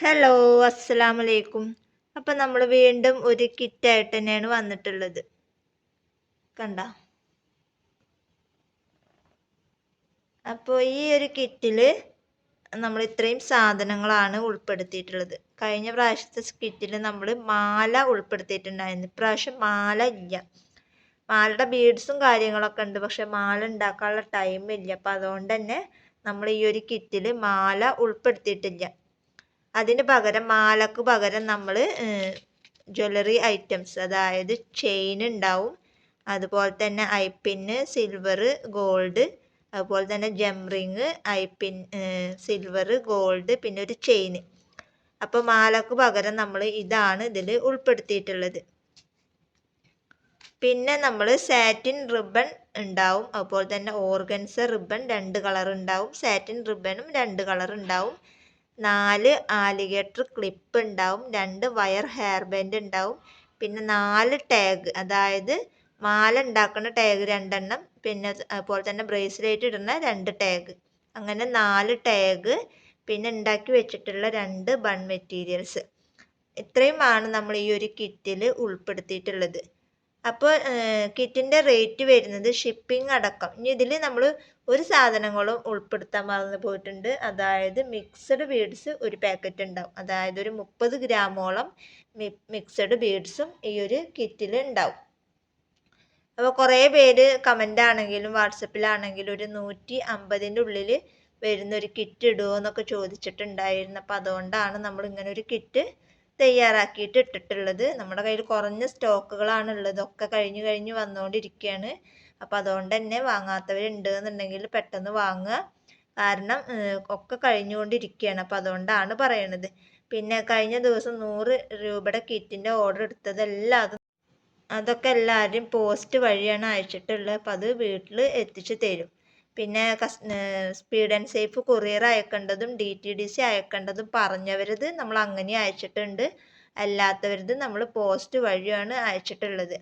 Hello, അസ്സലാമു അലൈക്കും. അപ്പം നമ്മൾ വീണ്ടും ഒരു കിറ്റായിട്ട് തന്നെയാണ് വന്നിട്ടുള്ളത്. കണ്ട. അപ്പോൾ ഈ ഒരു കിറ്റിൽ നമ്മൾ ഇത്രയും സാധനങ്ങളാണ് ഉൾപ്പെടുത്തിയിട്ടുള്ളത്. കഴിഞ്ഞ പ്രാവശ്യത്തെ കിറ്റിൽ നമ്മൾ മാല ഉൾപ്പെടുത്തിയിട്ടുണ്ടായിരുന്നു. ഇപ്രാവശ്യം മാല ഇല്ല. മാലയുടെ ബീഡ്സും കാര്യങ്ങളൊക്കെ ഉണ്ട്, പക്ഷെ മാല ഉണ്ടാക്കാനുള്ള ടൈം ഇല്ല. അപ്പം അതുകൊണ്ട് തന്നെ നമ്മൾ ഈ ഒരു കിറ്റിൽ മാല ഉൾപ്പെടുത്തിയിട്ടില്ല. അതിന് പകരം മാലക്ക് പകരം നമ്മൾ ജ്വല്ലറി ഐറ്റംസ്, അതായത് ചെയിൻ ഉണ്ടാവും, അതുപോലെ തന്നെ ഐപ്പിന്ന്, സിൽവർ, ഗോൾഡ്, അതുപോലെ തന്നെ ജംറിങ്, ഐപ്പിൻ, സിൽവർ, ഗോൾഡ്, പിന്നെ ഒരു ചെയിൻ. അപ്പോൾ മാലക്ക് പകരം നമ്മൾ ഇതാണ് ഇതിൽ ഉൾപ്പെടുത്തിയിട്ടുള്ളത്. പിന്നെ നമ്മൾ സാറ്റിൻ റിബൺ ഉണ്ടാവും, അതുപോലെ തന്നെ ഓർഗൻസ റിബൺ 2 കളർ ഉണ്ടാവും, സാറ്റിൻ റിബണും 2 കളർ ഉണ്ടാവും, 4 ആലിഗേറ്റർ ക്ലിപ്പ് ഉണ്ടാവും, 2 വയർ ഹെയർ ബാൻഡ് ഉണ്ടാവും, പിന്നെ 4 ടാഗ്, അതായത് മാല ഉണ്ടാക്കുന്ന ടാഗ് 2 എണ്ണം, പിന്നെ അതുപോലെ തന്നെ ബ്രേസ്ലെറ്റ് ഇടുന്ന 2 ടാഗ്, അങ്ങനെ 4 ടാഗ്, പിന്നെ ഉണ്ടാക്കി വെച്ചിട്ടുള്ള 2 ബൺ മെറ്റീരിയൽസ്. ഇത്രയുമാണ് നമ്മൾ ഈ ഒരു കിറ്റിൽ ഉൾപ്പെടുത്തിയിട്ടുള്ളത്. അപ്പോൾ കിറ്റിൻ്റെ റേറ്റ് വരുന്നത് ഷിപ്പിംഗ് അടക്കം. ഇനി ഇതിൽ നമ്മൾ ഒരു സാധനങ്ങളും ഉൾപ്പെടുത്താൻ മറന്നു പോയിട്ടുണ്ട്. അതായത് മിക്സഡ് ബീഡ്സ് ഒരു പാക്കറ്റ് ഉണ്ടാവും, അതായത് ഒരു 30 ഗ്രാമോളം മിക്സഡ് ബീഡ്സും ഈ ഒരു കിറ്റിൽ ഉണ്ടാവും. അപ്പോൾ കുറേ പേര് കമൻ്റ് ആണെങ്കിലും വാട്സപ്പിലാണെങ്കിലും ഒരു 150ൻ്റെ ഉള്ളിൽ വരുന്ന ഒരു കിറ്റ് ഇടുമോ എന്നൊക്കെ ചോദിച്ചിട്ടുണ്ടായിരുന്നു. അപ്പോൾ അതുകൊണ്ടാണ് നമ്മൾ ഇങ്ങനെ ഒരു കിറ്റ് തയ്യാറാക്കിയിട്ട് ഇട്ടിട്ടുള്ളത്. നമ്മുടെ കയ്യിൽ കുറഞ്ഞ സ്റ്റോക്കുകളാണ് ഉള്ളത്, ഒക്കെ കഴിഞ്ഞ് വന്നുകൊണ്ടിരിക്കുകയാണ്. അപ്പോൾ അതുകൊണ്ട് തന്നെ വാങ്ങാത്തവരുണ്ട് എന്നുണ്ടെങ്കിൽ പെട്ടെന്ന് വാങ്ങുക, കാരണം ഒക്കെ കഴിഞ്ഞുകൊണ്ടിരിക്കുകയാണ്. അപ്പോൾ അതുകൊണ്ടാണ് പറയണത്. പിന്നെ കഴിഞ്ഞ ദിവസം 100 രൂപയുടെ കിറ്റിൻ്റെ ഓർഡർ എടുത്തതെല്ലാം അതൊക്കെ എല്ലാവരും പോസ്റ്റ് വഴിയാണ് അയച്ചിട്ടുള്ളത്. അപ്പോൾ അത് വീട്ടിൽ എത്തിച്ചു തരും. പിന്നെ സ്പീഡ് ആൻഡ് സേഫ് കൊറിയർ അയക്കേണ്ടതും DTDC അയക്കേണ്ടതും പറഞ്ഞവരത് നമ്മൾ അങ്ങനെ അയച്ചിട്ടുണ്ട്, അല്ലാത്തവരത് നമ്മൾ പോസ്റ്റ് വഴിയാണ് അയച്ചിട്ടുള്ളത്.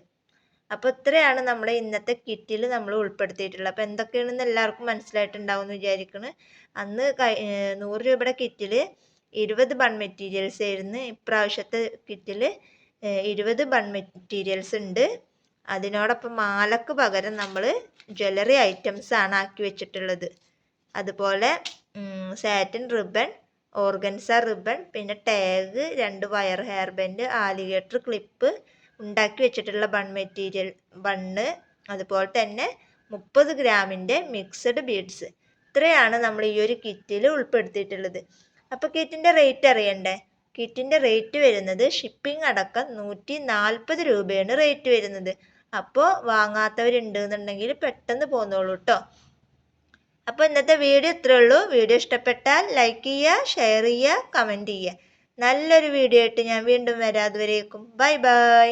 അപ്പോൾ ഇത്രയാണ് നമ്മുടെ ഇന്നത്തെ കിറ്റിൽ നമ്മൾ ഉൾപ്പെടുത്തിയിട്ടുള്ളത്. അപ്പോൾ എന്തൊക്കെയാണെന്ന് എല്ലാവർക്കും മനസ്സിലായിട്ടുണ്ടാവും എന്ന് വിചാരിക്കുന്നു. അന്ന് 100 രൂപയുടെ കിറ്റിൽ 20 ബൺ മെറ്റീരിയൽസ് ആയിരുന്നു. ഇപ്രാവശ്യത്തെ കിറ്റിൽ 20 ബൺ മെറ്റീരിയൽസ് ഉണ്ട്. അതിനോടൊപ്പം മാലക്ക് പകരം നമ്മൾ ജ്വല്ലറി ഐറ്റംസ് ആണ് ആക്കി വെച്ചിട്ടുള്ളത്. അതുപോലെ സാറ്റിൻ റിബൺ, ഓർഗൻസ റിബൺ, പിന്നെ tag, 2 wire hair band, alligator clip, ഉണ്ടാക്കി വെച്ചിട്ടുള്ള ബൺ മെറ്റീരിയൽ ബണ്ണ്, അതുപോലെ തന്നെ 30 ഗ്രാമിൻ്റെ മിക്സഡ് ബീഡ്സ്. ഇത്രയാണ് നമ്മൾ ഈ ഒരു കിറ്റിൽ ഉൾപ്പെടുത്തിയിട്ടുള്ളത്. അപ്പോൾ കിറ്റിൻ്റെ റേറ്റ് അറിയണ്ടേ? കിറ്റിൻ്റെ റേറ്റ് വരുന്നത് ഷിപ്പിംഗ് അടക്കം 140 രൂപയാണ് റേറ്റ് വരുന്നത്. അപ്പോൾ വാങ്ങാത്തവരുണ്ട് എന്നുണ്ടെങ്കിൽ പെട്ടെന്ന് പോന്നോളൂ കേട്ടോ. അപ്പോൾ ഇന്നത്തെ വീഡിയോ ഇത്രേ ഉള്ളൂ. വീഡിയോ ഇഷ്ടപ്പെട്ടാൽ ലൈക്ക് ചെയ്യുക, ഷെയർ ചെയ്യുക, കമൻറ്റ് ചെയ്യുക. നല്ലൊരു വീഡിയോ ആയിട്ട് ഞാൻ വീണ്ടും വരാം. അതുവരേക്കും ബൈ ബൈ.